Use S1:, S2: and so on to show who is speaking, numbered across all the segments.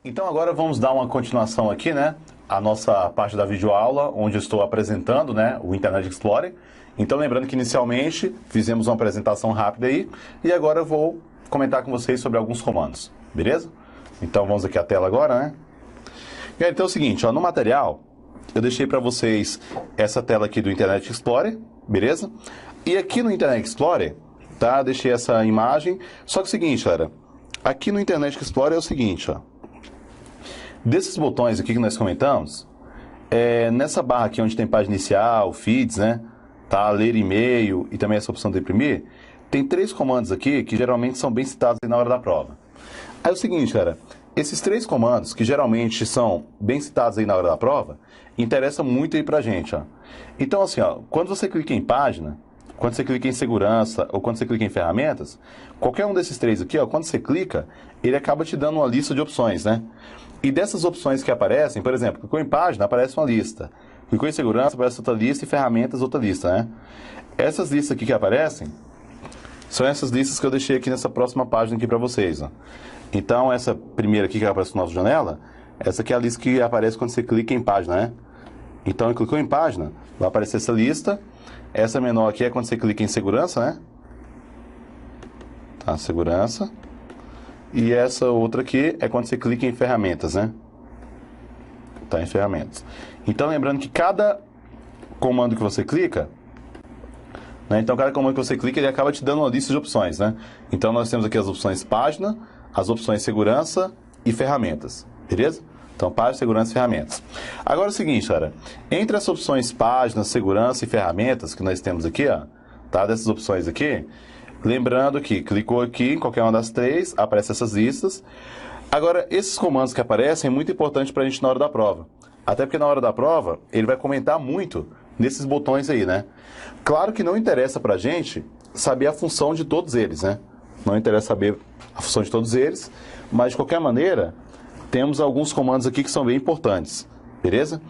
S1: Então agora vamos dar uma continuação aqui, né? A nossa parte da videoaula, onde eu estou apresentando, né, o Internet Explorer. Então lembrando que inicialmente fizemos uma apresentação rápida aí, e agora eu vou comentar com vocês sobre alguns comandos, beleza? Então vamos aqui à tela agora, né? E aí, então é o seguinte, ó, no material eu deixei para vocês essa tela aqui do Internet Explorer, beleza? E aqui no Internet Explorer, tá? Deixei essa imagem, só que é o seguinte, galera, aqui no Internet Explorer é o seguinte, ó. Desses botões aqui que nós comentamos, nessa barra aqui onde tem página inicial, feeds, né? Tá, ler e-mail e também essa opção de imprimir, tem 3 comandos aqui que geralmente são bem citados aí na hora da prova. Aí é o seguinte, cara, esses 3 comandos que geralmente são bem citados aí na hora da prova, interessam muito aí pra gente, ó. Então assim, ó, quando você clica em página, quando você clica em segurança ou quando você clica em ferramentas, qualquer um desses 3 aqui, ó, quando você clica, ele acaba te dando uma lista de opções, né? E dessas opções que aparecem, por exemplo, clicou em página, aparece uma lista. Clicou em segurança, aparece outra lista, e ferramentas, outra lista, né? Essas listas aqui que aparecem, são essas listas que eu deixei aqui nessa próxima página aqui para vocês, ó. Então, essa primeira aqui que aparece na nossa janela, essa aqui é a lista que aparece quando você clica em página, né? Então, clicou em página, vai aparecer essa lista. Essa menor aqui é quando você clica em segurança, né? Tá, segurança. E essa outra aqui é quando você clica em ferramentas, né? Tá, em ferramentas. Então, lembrando que cada comando que você clica, né? Então, cada comando que você clica, ele acaba te dando uma lista de opções, né? Então, nós temos aqui as opções página, as opções segurança e ferramentas, beleza? Então, página, segurança e ferramentas. Agora é o seguinte, cara, entre as opções página, segurança e ferramentas que nós temos aqui, ó, tá? Dessas opções aqui, lembrando que clicou aqui em qualquer uma das 3, aparecem essas listas. Agora, esses comandos que aparecem é muito importante para a gente na hora da prova. Até porque na hora da prova, ele vai comentar muito nesses botões aí, né? Claro que não interessa para a gente saber a função de todos eles, né? Não interessa saber a função de todos eles, mas de qualquer maneira, temos alguns comandos aqui que são bem importantes, beleza?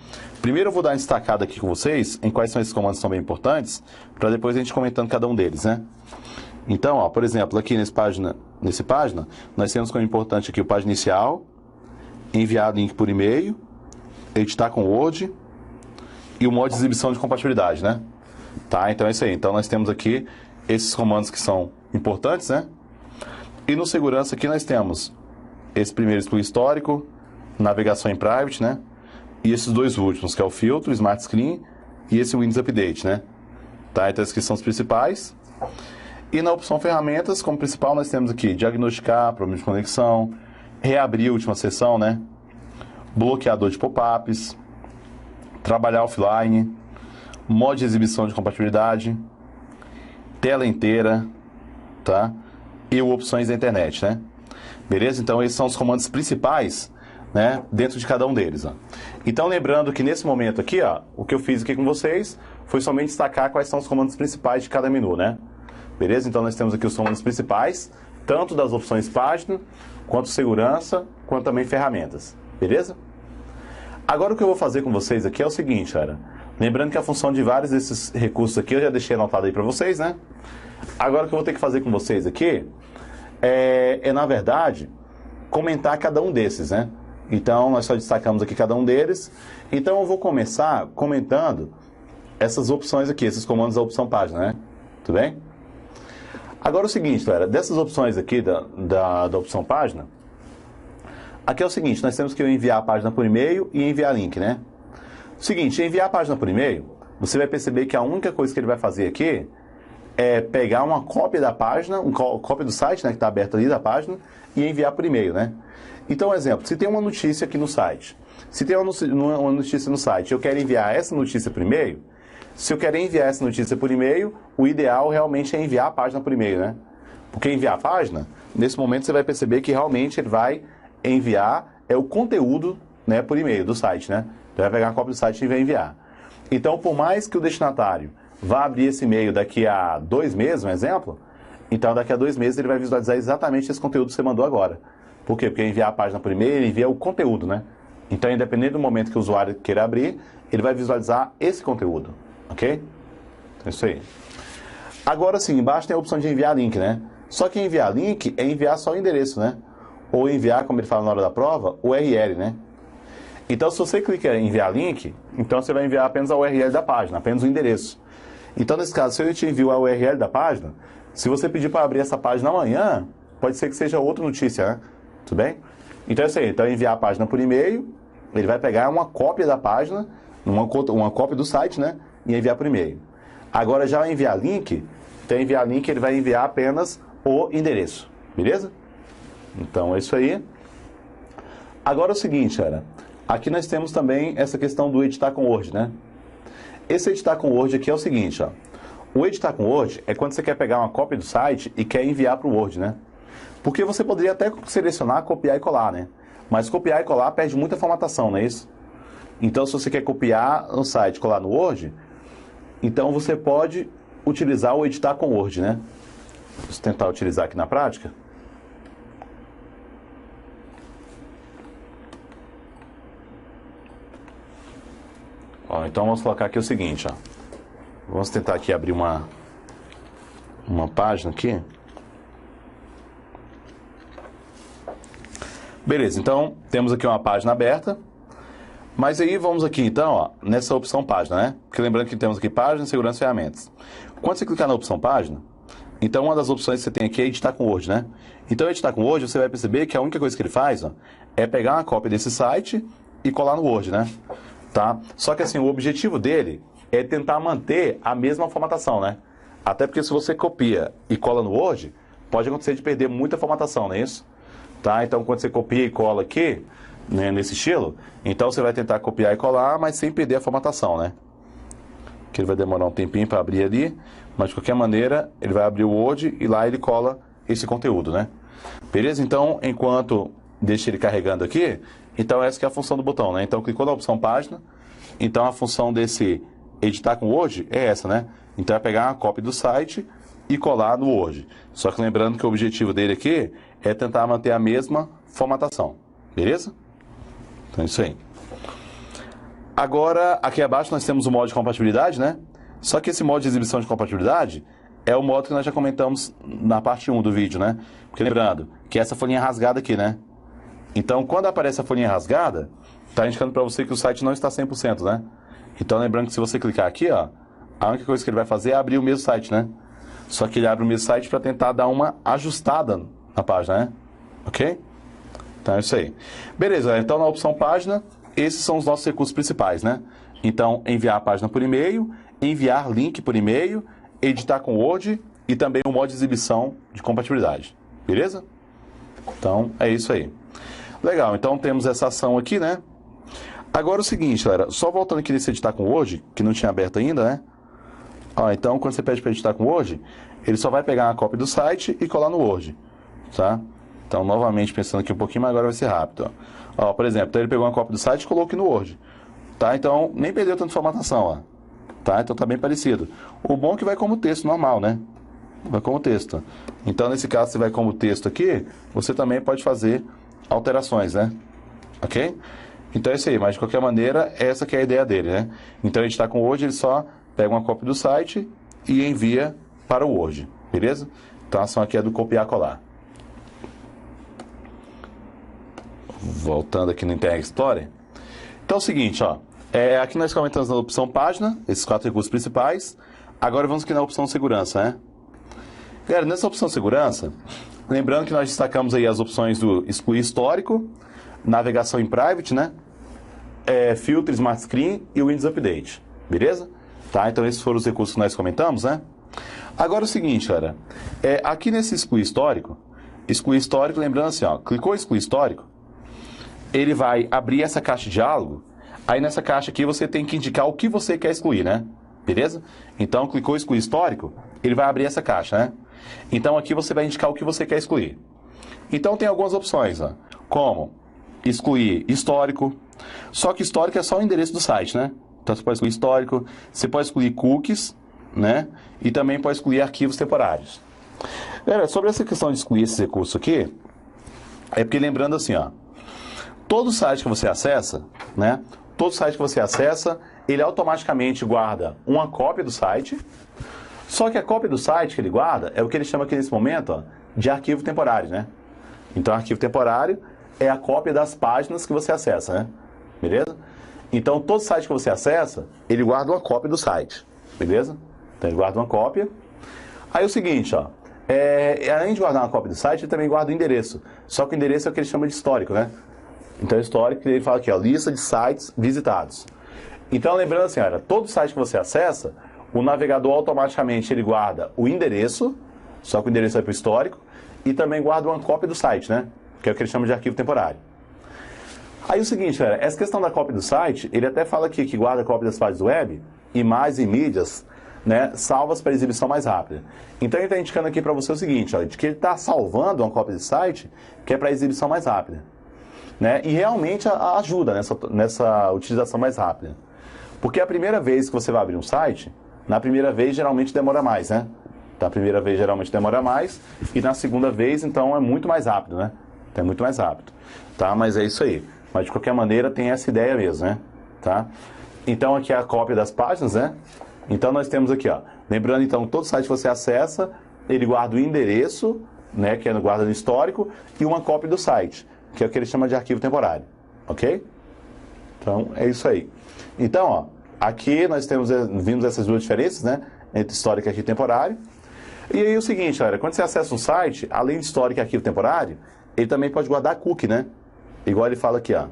S1: Primeiro eu vou dar uma destacada aqui com vocês em quais são esses comandos que são bem importantes, para depois a gente comentando cada um deles, né? Então, ó, por exemplo, aqui nesse página, nós temos como importante aqui o página inicial, enviar link por e-mail, editar com Word e o modo de exibição de compatibilidade, né? Tá, então é isso aí. Então nós temos aqui esses comandos que são importantes, né? E no segurança aqui nós temos esse primeiro exclui histórico, navegação em private, né? E esses 2 últimos, que é o filtro, o Smart Screen e esse Windows Update, né? Tá, então esses aqui são os principais. E na opção ferramentas, como principal, nós temos aqui diagnosticar, problema de conexão, reabrir a última sessão, né? Bloqueador de pop-ups, trabalhar offline, modo de exibição de compatibilidade, tela inteira, tá? E opções da internet, né? Beleza? Então esses são os comandos principais, né? Dentro de cada um deles, ó. Então lembrando que nesse momento aqui, ó, o que eu fiz aqui com vocês foi somente destacar quais são os comandos principais de cada menu, né? Beleza? Então nós temos aqui os comandos principais, tanto das opções página, quanto segurança, quanto também ferramentas. Beleza? Agora o que eu vou fazer com vocês aqui é o seguinte, cara. Lembrando que a função de vários desses recursos aqui eu já deixei anotado aí para vocês, né? Agora o que eu vou ter que fazer com vocês aqui na verdade, comentar cada um desses, né? Então nós só destacamos aqui cada um deles. Então eu vou começar comentando essas opções aqui, esses comandos da opção página, né? Tudo bem? Agora o seguinte, galera, dessas opções aqui da opção página, aqui é o seguinte, nós temos que enviar a página por e-mail e enviar link, né? Seguinte, enviar a página por e-mail, você vai perceber que a única coisa que ele vai fazer aqui é pegar uma cópia da página, uma cópia do site, né, que está aberto ali da página, e enviar por e-mail, né? Então, um exemplo, se tem uma notícia aqui no site, se tem uma notícia no site, eu quero enviar essa notícia por e-mail. Se eu quero enviar essa notícia por e-mail, o ideal realmente é enviar a página por e-mail, né? Porque enviar a página, nesse momento você vai perceber que realmente ele vai enviar o conteúdo, né, por e-mail do site, né? Ele vai pegar a cópia do site e vai enviar. Então, por mais que o destinatário vá abrir esse e-mail daqui a 2 meses, um exemplo, então daqui a 2 meses ele vai visualizar exatamente esse conteúdo que você mandou agora. Por quê? Porque enviar a página por e-mail, ele envia o conteúdo, né? Então, independente do momento que o usuário queira abrir, ele vai visualizar esse conteúdo. Ok? Então, é isso aí. Agora sim, embaixo tem a opção de enviar link, né? Só que enviar link é enviar só o endereço, né? ou enviar, como ele fala na hora da prova, o URL, né? Então, se você clica em enviar link, então você vai enviar apenas a URL da página, apenas o endereço. Então, nesse caso, se eu te envio a URL da página, se você pedir para abrir essa página amanhã, pode ser que seja outra notícia, né? Tudo bem? Então é isso aí. Então, enviar a página por e-mail, ele vai pegar uma cópia da página, uma cópia do site, né? E enviar por e-mail. Agora, já enviar link, então enviar link, ele vai enviar apenas o endereço. Beleza? Então, é isso aí. Agora é o seguinte, cara. Aqui nós temos também essa questão do editar com Word, né? Esse editar com Word aqui é o seguinte, ó. O editar com Word é quando você quer pegar uma cópia do site e quer enviar para o Word, né? Porque você poderia até selecionar, copiar e colar, né? Mas copiar e colar perde muita formatação, não é isso? Então, se você quer copiar no site e colar no Word, então você pode utilizar o editar com Word, né? Vou tentar utilizar aqui na prática. Ó, então vamos colocar aqui o seguinte, ó. Vamos tentar aqui abrir uma página aqui. Beleza, então temos aqui uma página aberta. Mas aí vamos aqui então, ó, nessa opção página, né? Porque lembrando que temos aqui página, segurança e ferramentas. Quando você clicar na opção página, então uma das opções que você tem aqui é editar com Word, né? Então editar com Word, você vai perceber que a única coisa que ele faz, ó, é pegar uma cópia desse site e colar no Word, né? Tá? Só que assim, o objetivo dele é tentar manter a mesma formatação, né? Até porque se você copia e cola no Word, pode acontecer de perder muita formatação, não é isso? Tá? Então quando você copia e cola aqui, né, nesse estilo, então você vai tentar copiar e colar, mas sem perder a formatação, né? Que ele vai demorar um tempinho para abrir ali, mas de qualquer maneira, ele vai abrir o Word e lá ele cola esse conteúdo, né? Beleza? Então, enquanto deixa ele carregando aqui, então essa que é a função do botão, né? Então, clicou na opção página, então a função desse editar com Word é essa, né? Então, é pegar uma cópia do site e colar no Word. Só que lembrando que o objetivo dele aqui é tentar manter a mesma formatação. Beleza? Então, é isso aí. Agora, aqui abaixo nós temos o modo de compatibilidade, né? Só que esse modo de exibição de compatibilidade é o modo que nós já comentamos na parte 1 do vídeo, né? Porque lembrando que essa folhinha rasgada aqui, né? Então, quando aparece a folhinha rasgada, está indicando para você que o site não está 100%, né? Então, lembrando que se você clicar aqui, ó, a única coisa que ele vai fazer é abrir o mesmo site, né? Só que ele abre o mesmo site para tentar dar uma ajustada na página, né? Ok? Então, é isso aí. Beleza, então na opção página, esses são os nossos recursos principais, né? Então, enviar a página por e-mail, enviar link por e-mail, editar com Word e também o modo de exibição de compatibilidade. Beleza? Então, é isso aí. Legal, então temos essa ação aqui, né? Agora o seguinte, galera, só voltando aqui nesse editar com Word, que não tinha aberto ainda, né? Ó, então, quando você pede para editar com Word, ele só vai pegar uma cópia do site e colar no Word, tá? Então, novamente, pensando aqui um pouquinho, mas agora vai ser rápido, ó. Ó, por exemplo, então ele pegou uma cópia do site e colocou aqui no Word, tá? Então, nem perdeu tanta formatação, ó. Tá? Então, tá bem parecido. O bom é que vai como texto normal, né? Vai como texto. Então, nesse caso, se vai como texto aqui, você também pode fazer alterações, né? Ok? Então é isso aí, mas de qualquer maneira, essa que é a ideia dele, né? Então a gente está com o Word, ele só pega uma cópia do site e envia para o Word, beleza? Então a ação aqui é do copiar e colar. Voltando aqui no Internet Explorer. Então é o seguinte, ó. Aqui nós comentamos na opção página, esses 4 recursos principais. Agora vamos aqui na opção segurança, né? Galera, nessa opção segurança, lembrando que nós destacamos aí as opções do excluir histórico, navegação em private, né? Filtro, Smart Screen e o Windows Update. Beleza? Tá? Então esses foram os recursos que nós comentamos, né? Agora o seguinte, cara. Aqui nesse excluir histórico, lembrando assim, ó, clicou em excluir histórico, ele vai abrir essa caixa de diálogo. Aí nessa caixa aqui você tem que indicar o que você quer excluir, né? Beleza? Então clicou em excluir histórico, ele vai abrir essa caixa, né? Então aqui você vai indicar o que você quer excluir. Então tem algumas opções, ó, como excluir histórico. Só que histórico é só o endereço do site, né? Então você pode excluir histórico, você pode excluir cookies, né? E também pode excluir arquivos temporários. Galera, sobre essa questão de excluir esses recursos aqui, é porque lembrando assim, ó, todo site que você acessa, né? Todo site que você acessa, ele automaticamente guarda uma cópia do site. Só que a cópia do site que ele guarda é o que ele chama aqui nesse momento, ó, de arquivo temporário, né? Então, arquivo temporário é a cópia das páginas que você acessa, né? Beleza? Então, todo site que você acessa, ele guarda uma cópia do site. Beleza? Então, ele guarda uma cópia. Aí é o seguinte, ó. Além de guardar uma cópia do site, ele também guarda o endereço. Só que o endereço é o que ele chama de histórico, né? Então, histórico, ele fala aqui, ó, lista de sites visitados. Então, lembrando assim, olha, todo site que você acessa, o navegador automaticamente ele guarda o endereço, só que o endereço vai para o histórico, e também guarda uma cópia do site, né? Que é o que ele chama de arquivo temporário. Aí o seguinte, galera, essa questão da cópia do site, ele até fala aqui que guarda a cópia das páginas web, imagens e mídias, né, salvas para exibição mais rápida. Então ele está indicando aqui para você o seguinte, ó, de que ele está salvando uma cópia do site que é para exibição mais rápida. Né, e realmente ajuda nessa utilização mais rápida. Porque a primeira vez que você vai abrir um site, na primeira vez geralmente demora mais, né? Na primeira vez geralmente demora mais, e na segunda vez, então, é muito mais rápido, né? É muito mais rápido. Tá? Mas é isso aí. Mas de qualquer maneira tem essa ideia mesmo, né? Tá? Então aqui é a cópia das páginas, né? Então nós temos aqui, ó. Lembrando então, todo site que você acessa, ele guarda o endereço, né? Que é guarda no histórico, e uma cópia do site, que é o que ele chama de arquivo temporário. Ok? Então é isso aí. Então, ó, aqui nós vimos essas duas diferenças, né? Entre histórico e arquivo temporário. E aí o seguinte, galera, quando você acessa um site, além de histórico e arquivo temporário, ele também pode guardar cookie, né? Igual ele fala aqui, ó.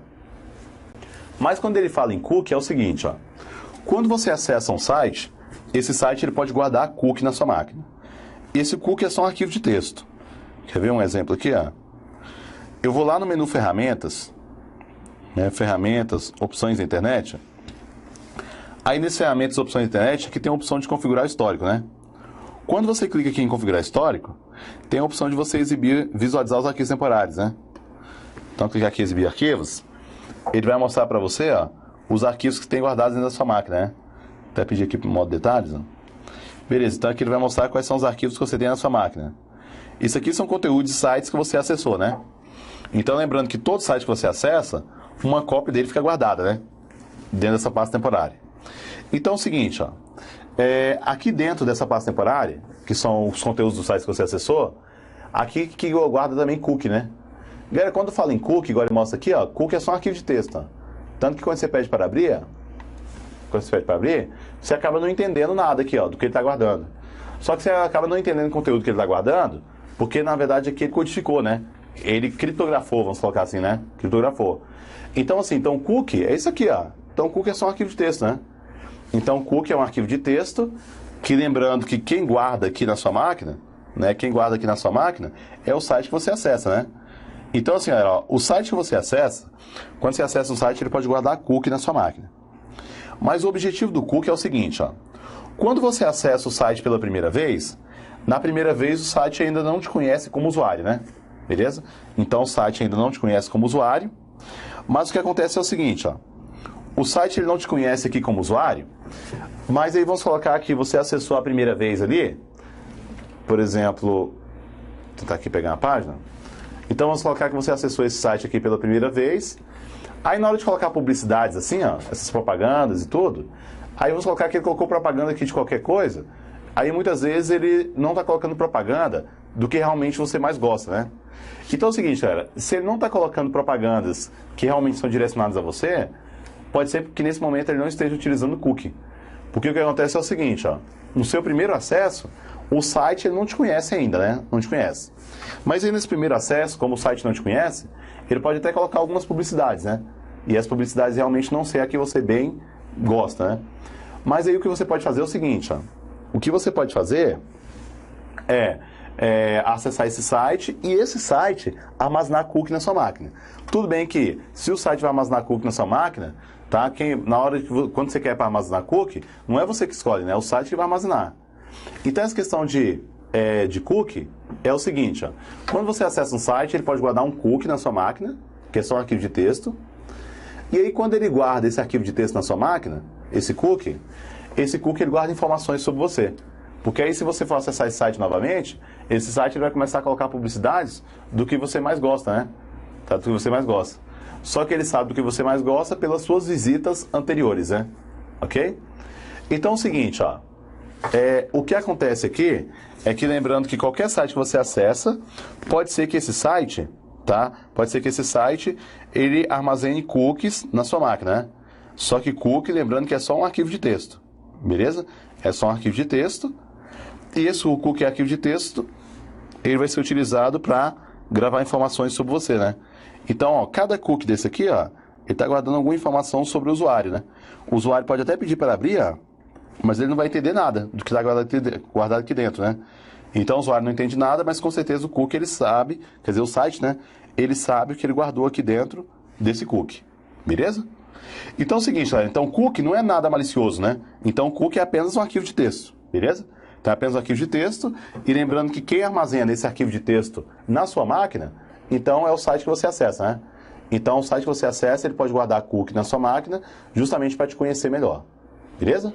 S1: Mas quando ele fala em cookie, é o seguinte, ó. Quando você acessa um site, esse site ele pode guardar cookie na sua máquina. Esse cookie é só um arquivo de texto. Quer ver um exemplo aqui, ó? Eu vou lá no menu Ferramentas, né? Ferramentas, Opções da Internet. Aí nesse Ferramentas, Opções da Internet, aqui tem a opção de configurar histórico, né? Quando você clica aqui em configurar histórico, tem a opção de você visualizar os arquivos temporários, né? Então, clicar aqui em exibir arquivos, ele vai mostrar para você, ó, os arquivos que tem guardados dentro da sua máquina, né? Até pedir aqui para o modo detalhes, ó. Beleza, então aqui ele vai mostrar quais são os arquivos que você tem na sua máquina. Isso aqui são conteúdos de sites que você acessou, né? Então, lembrando que todo site que você acessa, uma cópia dele fica guardada, né? Dentro dessa pasta temporária. Então, é o seguinte, ó. Aqui dentro dessa pasta temporária, que são os conteúdos dos sites que você acessou, aqui que guarda também cookie, né? Galera, quando fala em cookie, igual ele mostra aqui, ó, cookie é só um arquivo de texto, ó. Tanto que quando você pede para abrir, você acaba não entendendo nada aqui, ó, do que ele está guardando. Só que você acaba não entendendo o conteúdo que ele está guardando, porque na verdade aqui ele codificou, né? Ele criptografou, vamos colocar assim, né? Criptografou. Então, assim, então cookie é isso aqui, ó. Então cookie é só um arquivo de texto, né? Então cookie é um arquivo de texto, que lembrando que quem guarda aqui na sua máquina, né? Quem guarda aqui na sua máquina é o site que você acessa, né? Então, assim, ó, o site que você acessa, quando você acessa um site, ele pode guardar cookie na sua máquina. Mas o objetivo do cookie é o seguinte, ó. Quando você acessa o site pela primeira vez, na primeira vez o site ainda não te conhece como usuário, né? Beleza? Então o site ainda não te conhece como usuário, mas o que acontece é o seguinte, ó. O site ele não te conhece aqui como usuário, mas aí vamos colocar que você acessou a primeira vez ali, por exemplo, vou tentar aqui pegar uma página. Então vamos colocar que você acessou esse site aqui pela primeira vez. Aí na hora de colocar publicidades assim, ó, essas propagandas e tudo, aí vamos colocar que ele colocou propaganda aqui de qualquer coisa. Aí muitas vezes ele não está colocando propaganda do que realmente você mais gosta, né? Então é o seguinte, galera, se ele não está colocando propagandas que realmente são direcionadas a você, pode ser que nesse momento ele não esteja utilizando cookie. Porque o que acontece é o seguinte, ó, no seu primeiro acesso, o site ele não te conhece ainda, né? Não te conhece. Mas aí nesse primeiro acesso, como o site não te conhece, ele pode até colocar algumas publicidades, né? E as publicidades realmente não ser a que você bem gosta, né? Mas aí o que você pode fazer é o seguinte, ó. O que você pode fazer é acessar esse site e esse site armazenar cookie na sua máquina. Tudo bem que se o site vai armazenar cookie na sua máquina, tá? Quando você quer para armazenar cookie, não é você que escolhe, né? É o site que vai armazenar. Então essa questão de cookie é o seguinte, ó. Quando você acessa um site, ele pode guardar um cookie na sua máquina, que é só um arquivo de texto. E aí quando ele guarda esse arquivo de texto na sua máquina, esse cookie ele guarda informações sobre você. Porque aí se você for acessar esse site novamente, esse site ele vai começar a colocar publicidades do que você mais gosta, né? Tá? Do que você mais gosta. Só que ele sabe do que você mais gosta pelas suas visitas anteriores, né? Ok? Então é o seguinte, ó. O que acontece aqui é que lembrando que qualquer site que você acessa, pode ser que esse site tá? Pode ser que esse site, ele armazene cookies na sua máquina, né? Só que cookie, lembrando que é só um arquivo de texto, beleza? É só um arquivo de texto, e esse cookie arquivo de texto, ele vai ser utilizado para gravar informações sobre você, né? Então, ó, cada cookie desse aqui, ó, ele está guardando alguma informação sobre o usuário, né? O usuário pode até pedir para abrir, ó, mas ele não vai entender nada do que está guardado aqui dentro, né? Então o usuário não entende nada, mas com certeza o cookie ele sabe, quer dizer, o site, né? Ele sabe o que ele guardou aqui dentro desse cookie, beleza? Então é o seguinte, galera, então cookie não é nada malicioso, né? Então o cookie é apenas um arquivo de texto, beleza? Então é apenas um arquivo de texto, e lembrando que quem armazena esse arquivo de texto na sua máquina, então é o site que você acessa, né? Então o site que você acessa, ele pode guardar cookie na sua máquina, justamente para te conhecer melhor, beleza?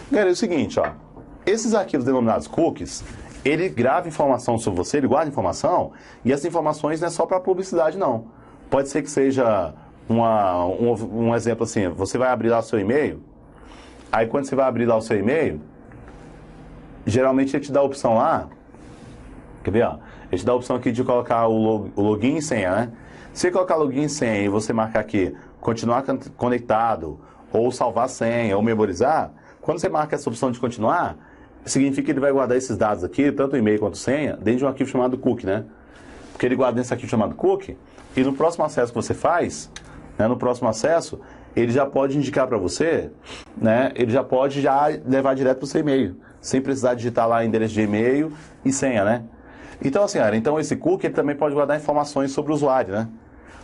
S1: Galera, é o seguinte, ó, esses arquivos denominados cookies, ele grava informação sobre você, ele guarda informação, e essas informações não é só para publicidade, não. Pode ser que seja um exemplo assim, você vai abrir lá o seu e-mail, aí quando você vai abrir lá o seu e-mail, geralmente ele te dá a opção lá, quer ver, ó, ele te dá a opção aqui de colocar o login e senha, né? Se você colocar login e senha e você marcar aqui, continuar conectado, ou salvar senha, ou memorizar, quando você marca essa opção de continuar, significa que ele vai guardar esses dados aqui, tanto o e-mail quanto senha, dentro de um arquivo chamado cookie, né? Porque ele guarda nesse arquivo chamado cookie, e no próximo acesso que você faz, né, no próximo acesso, ele já pode indicar para você, né, ele já pode levar direto para o seu e-mail, sem precisar digitar lá endereço de e-mail e senha, né? Então, assim, então esse cookie ele também pode guardar informações sobre o usuário, né?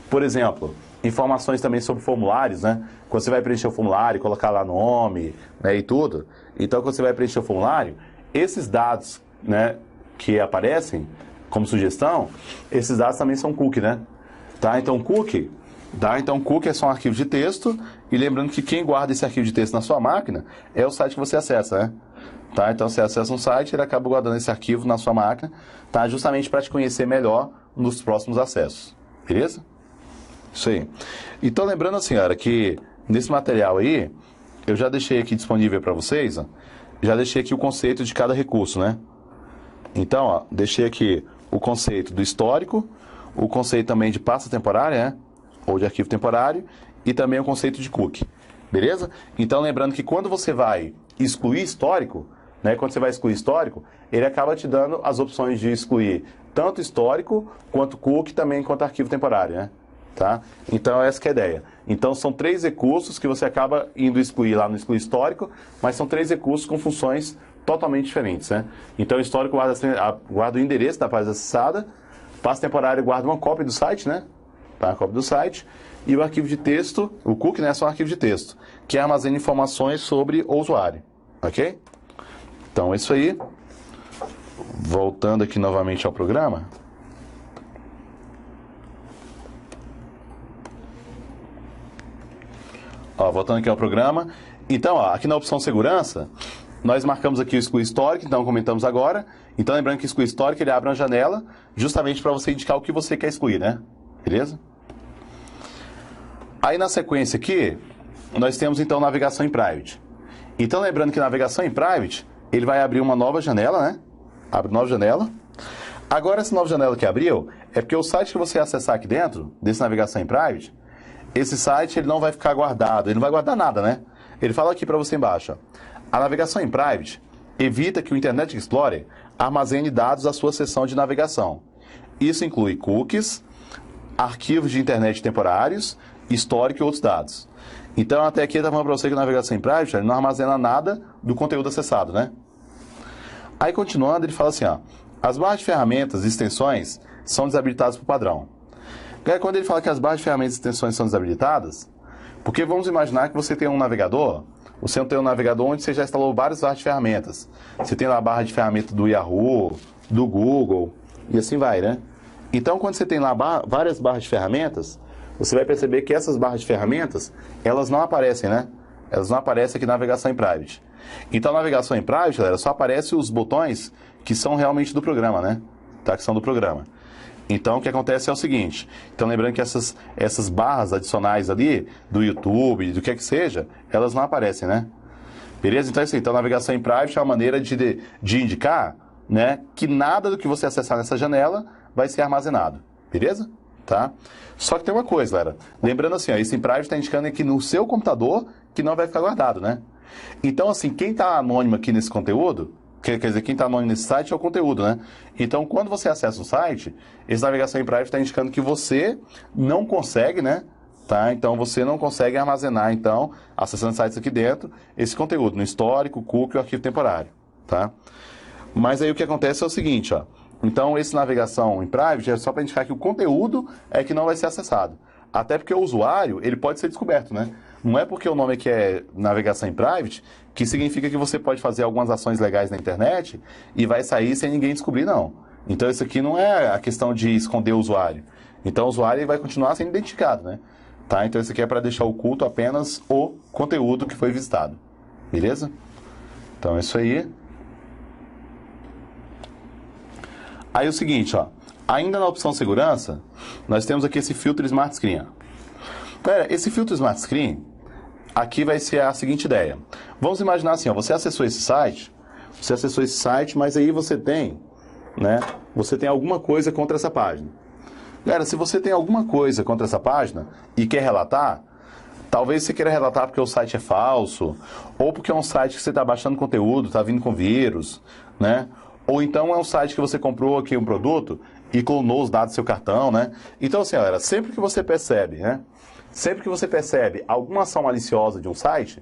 S1: Por exemplo, informações também sobre formulários, né? Quando você vai preencher o formulário, colocar lá nome, né, e tudo. Então, quando você vai preencher o formulário, esses dados, né, que aparecem como sugestão, esses dados também são cookie, né? Tá? Então, cookie é só um arquivo de texto, e lembrando que quem guarda esse arquivo de texto na sua máquina é o site que você acessa, né? Tá? Então, você acessa um site, ele acaba guardando esse arquivo na sua máquina, tá? Justamente para te conhecer melhor nos próximos acessos. Beleza? Isso aí. Então, lembrando, senhora, que nesse material aí, eu já deixei aqui disponível para vocês, ó, já deixei aqui o conceito de cada recurso, né? Então, ó, deixei aqui o conceito do histórico, o conceito também de pasta temporária, né? Ou de arquivo temporário, e também o conceito de cookie. Beleza? Então, lembrando que quando você vai excluir histórico, né? Quando você vai excluir histórico, ele acaba te dando as opções de excluir tanto histórico, quanto cookie, também quanto arquivo temporário, né? Tá? Então, essa que é a ideia. Então, são 3 recursos que você acaba indo excluir lá no excluir histórico, mas são 3 recursos com funções totalmente diferentes, né? Então, o histórico guarda o endereço da página acessada, pasta temporária guarda uma cópia do site, né? Tá? Uma cópia do site. E o arquivo de texto, o cookie, né, é só um arquivo de texto, que armazena informações sobre o usuário. Ok? Então, é isso aí. Voltando aqui novamente ao programa. Ó, voltando aqui ao programa. Então, ó, aqui na opção segurança, nós marcamos aqui o excluir histórico, então comentamos agora. Então, lembrando que excluir histórico, ele abre uma janela justamente para você indicar o que você quer excluir, né? Beleza? Aí, na sequência aqui, nós temos, então, navegação em private. Então, lembrando que navegação em private, ele vai abrir uma nova janela, né? Abre nova janela. Agora, essa nova janela que abriu, é porque o site que você acessar aqui dentro, desse navegação em private, esse site ele não vai ficar guardado, ele não vai guardar nada, né? Ele fala aqui para você embaixo, ó, a navegação em private evita que o Internet Explorer armazene dados da sua seção de navegação. Isso inclui cookies, arquivos de internet temporários, histórico e outros dados. Então, até aqui ele está falando para você que a navegação em private ele não armazena nada do conteúdo acessado, né? Aí, continuando, ele fala assim, ó, as barras de ferramentas e extensões são desabilitadas por padrão. Quando ele fala que as barras de ferramentas e extensões são desabilitadas, porque vamos imaginar que você tem um navegador, você não tem um navegador onde você já instalou várias barras de ferramentas. Você tem lá a barra de ferramenta do Yahoo, do Google, e assim vai, né? Então, quando você tem lá várias barras de ferramentas, você vai perceber que essas barras de ferramentas, elas não aparecem, né? Elas não aparecem aqui na navegação em private. Então, na navegação em private, galera, só aparecem os botões que são realmente do programa, né? Tá? Que são do programa. Então, o que acontece é o seguinte. Então, lembrando que essas barras adicionais ali, do YouTube, do que seja, elas não aparecem, né? Beleza? Então, assim, então, a navegação em private é uma maneira de indicar, né, que nada do que você acessar nessa janela vai ser armazenado. beleza? Tá? Só que tem uma coisa, galera. Lembrando assim, ó, esse in private está indicando aqui no seu computador que não vai ficar guardado, né? Então, assim, quem está anônimo aqui nesse conteúdo, quer dizer, quem está anônimo nesse site é o conteúdo, né? Então, quando você acessa o site, esse navegação in private está indicando que você não consegue, né? Tá? Então, você não consegue armazenar, então, acessando sites aqui dentro, esse conteúdo no histórico, cookie ou arquivo temporário, tá? Mas aí o que acontece é o seguinte, ó. Então, esse navegação in private é só para indicar que o conteúdo é que não vai ser acessado. Até porque o usuário, ele pode ser descoberto, né? Não é porque o nome aqui é navegação in private que significa que você pode fazer algumas ações legais na internet e vai sair sem ninguém descobrir, não. Então, isso aqui não é a questão de esconder o usuário. Então, o usuário vai continuar sendo identificado, né? Tá? Então, isso aqui é para deixar oculto apenas o conteúdo que foi visitado. Beleza? Então, é isso aí. Aí o seguinte, ó, ainda na opção segurança, nós temos aqui esse filtro Smart Screen. Galera, esse filtro Smart Screen, aqui vai ser a seguinte ideia. Vamos imaginar assim, ó, você acessou esse site, mas aí você tem, né, você tem alguma coisa contra essa página. Galera, se você tem alguma coisa contra essa página e quer relatar, talvez você queira relatar porque o site é falso, ou porque é um site que você está baixando conteúdo, está vindo com vírus, né? Ou então é um site que você comprou aqui um produto e clonou os dados do seu cartão, né? Então, assim, galera, sempre que você percebe, né? Sempre que você percebe alguma ação maliciosa de um site,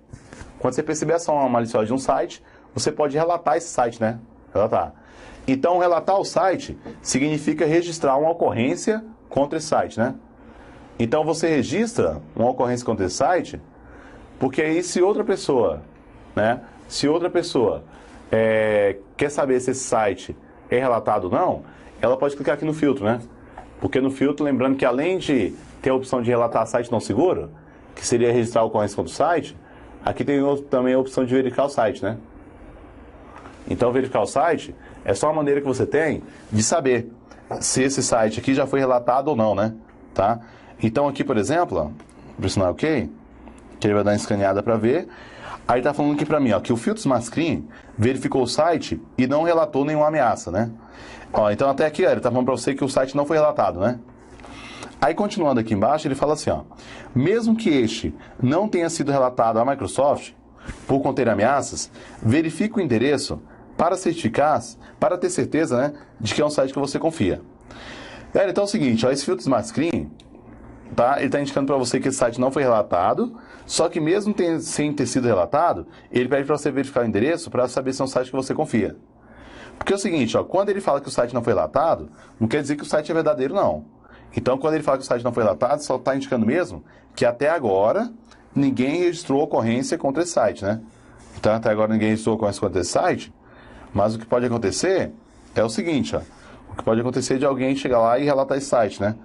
S1: quando você perceber a ação maliciosa de um site, você pode relatar esse site, né? Relatar. Então, relatar o site significa registrar uma ocorrência contra esse site, né? Então, você registra uma ocorrência contra esse site, porque aí se outra pessoa, né? Se outra pessoa quer saber se esse site é relatado ou não, ela pode clicar aqui no filtro, né? Porque no filtro, lembrando que além de ter a opção de relatar site não seguro, que seria registrar a ocorrência contra o site, aqui tem também a opção de verificar o site, né? Então, verificar o site é só uma maneira que você tem de saber se esse site aqui já foi relatado ou não, né? Tá? Então, aqui, por exemplo, ó, pressionar OK, que ele vai dar uma escaneada para ver. Aí tá falando aqui para mim, ó, que o filtro Smart Screen verificou o site e não relatou nenhuma ameaça, né? Ó, então até aqui, ó, ele tá falando para você que o site não foi relatado, né? Aí continuando aqui embaixo, ele fala assim, ó, mesmo que este não tenha sido relatado à Microsoft por conter ameaças, verifique o endereço para certificar, para ter certeza, né, de que é um site que você confia. Galera, então é o seguinte, ó, esse filtro Smart Screen, tá? Ele está indicando para você que esse site não foi relatado, só que mesmo sem ter sido relatado, ele pede para você verificar o endereço para saber se é um site que você confia. Porque é o seguinte, ó, quando ele fala que o site não foi relatado, não quer dizer que o site é verdadeiro, não. Então, quando ele fala que o site não foi relatado, só está indicando mesmo que até agora ninguém registrou ocorrência contra esse site, né? Então, até agora ninguém registrou ocorrência contra esse site, mas o que pode acontecer é o seguinte, ó, o que pode acontecer é de alguém chegar lá e relatar esse site, né?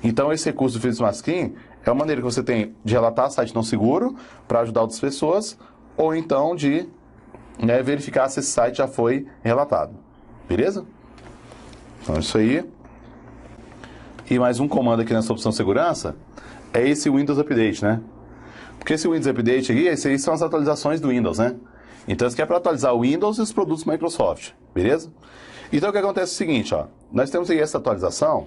S1: Então, esse recurso do filtro Smart Screen é uma maneira que você tem de relatar site não seguro para ajudar outras pessoas, ou então de, né, verificar se esse site já foi relatado. Beleza? Então, isso aí. E mais um comando aqui nessa opção segurança é esse Windows Update, né? Porque esse Windows Update aqui, esse aí são as atualizações do Windows, né? Então, isso aqui é para atualizar o Windows e os produtos Microsoft, beleza? Então, o que acontece é o seguinte, ó, nós temos aí essa atualização,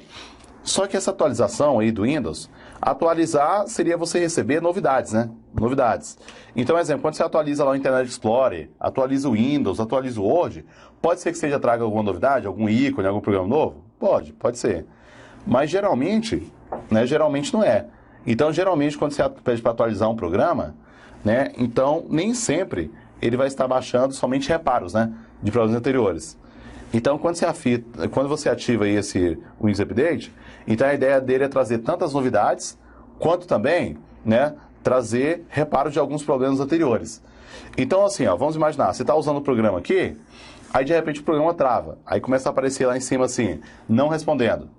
S1: só que essa atualização aí do Windows, atualizar seria você receber novidades, né? Novidades. Então, exemplo, quando você atualiza lá o Internet Explorer, atualiza o Windows, atualiza o Word, pode ser que você já traga alguma novidade, algum ícone, algum programa novo? Pode ser. Mas geralmente, né, geralmente não é. Então, geralmente, quando você pede para atualizar um programa, né, então nem sempre ele vai estar baixando somente reparos, né, de programas anteriores. Então, quando você ativa aí esse Windows Update, então a ideia dele é trazer tantas novidades, quanto também, né, trazer reparos de alguns problemas anteriores. Então, assim, ó, vamos imaginar, você está usando o programa aqui, aí de repente o programa trava, aí começa a aparecer lá em cima assim, não respondendo.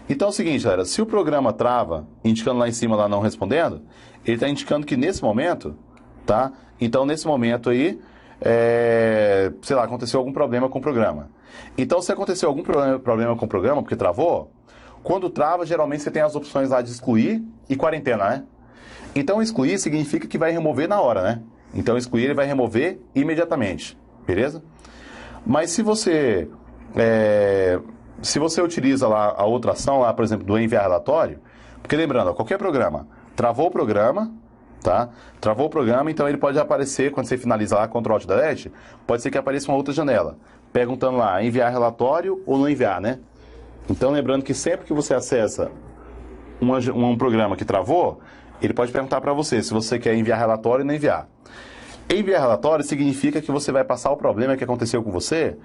S1: Então é o seguinte, galera, se o programa trava, indicando lá em cima, lá não respondendo, ele está indicando que nesse momento, tá? Então nesse momento aí, sei lá, aconteceu algum problema com o programa. Então se aconteceu algum problema com o programa, porque travou, quando trava, geralmente você tem as opções lá de excluir e quarentena, né? Então excluir significa que vai remover na hora, né? Então excluir ele vai remover imediatamente, beleza? Mas se você se você utiliza lá a outra ação, lá, por exemplo, do enviar relatório, porque lembrando, ó, qualquer programa, travou o programa, tá? Travou o programa, então ele pode aparecer, quando você finaliza lá, Ctrl Alt Delete, pode ser que apareça uma outra janela, perguntando lá, enviar relatório ou não enviar, né? Então lembrando que sempre que você acessa um programa que travou, ele pode perguntar para você se você quer enviar relatório ou não enviar. Enviar relatório significa que você vai passar o problema que aconteceu com você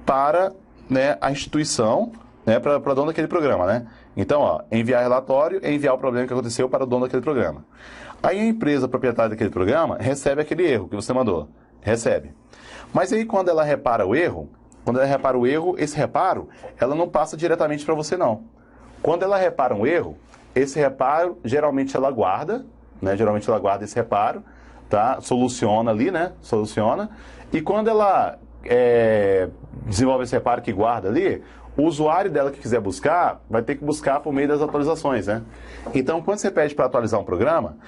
S1: para, né, a instituição, né, para o dono daquele programa, né? Então, ó, enviar relatório é enviar o problema que aconteceu para o dono daquele programa. Aí a empresa proprietária daquele programa recebe aquele erro que você mandou. Recebe. Mas aí quando ela repara o erro, esse reparo, ela não passa diretamente para você, não. Quando ela repara um erro, esse reparo, geralmente ela guarda, né? Geralmente ela guarda esse reparo, tá? Soluciona ali, né? Soluciona. E quando ela desenvolve esse reparo que guarda ali, o usuário dela que quiser buscar, vai ter que buscar por meio das atualizações, né? Então, quando você pede para atualizar um programa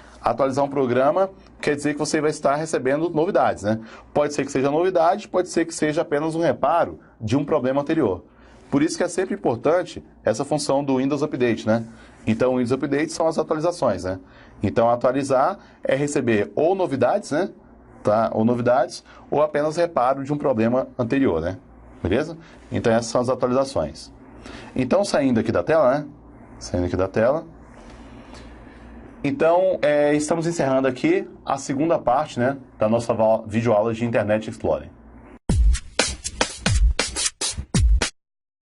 S1: quer dizer que você vai estar recebendo novidades, né? Pode ser que seja novidade, pode ser que seja apenas um reparo de um problema anterior. Por isso que é sempre importante essa função do Windows Update, né? Então, o Windows Update são as atualizações, né? Então, atualizar é receber ou novidades, né? Tá? Ou novidades, ou apenas reparo de um problema anterior, né? Beleza? Então, essas são as atualizações. Então, saindo aqui da tela, né? Saindo aqui da tela. Então, estamos encerrando aqui a segunda parte, né, da nossa videoaula de Internet Explorer.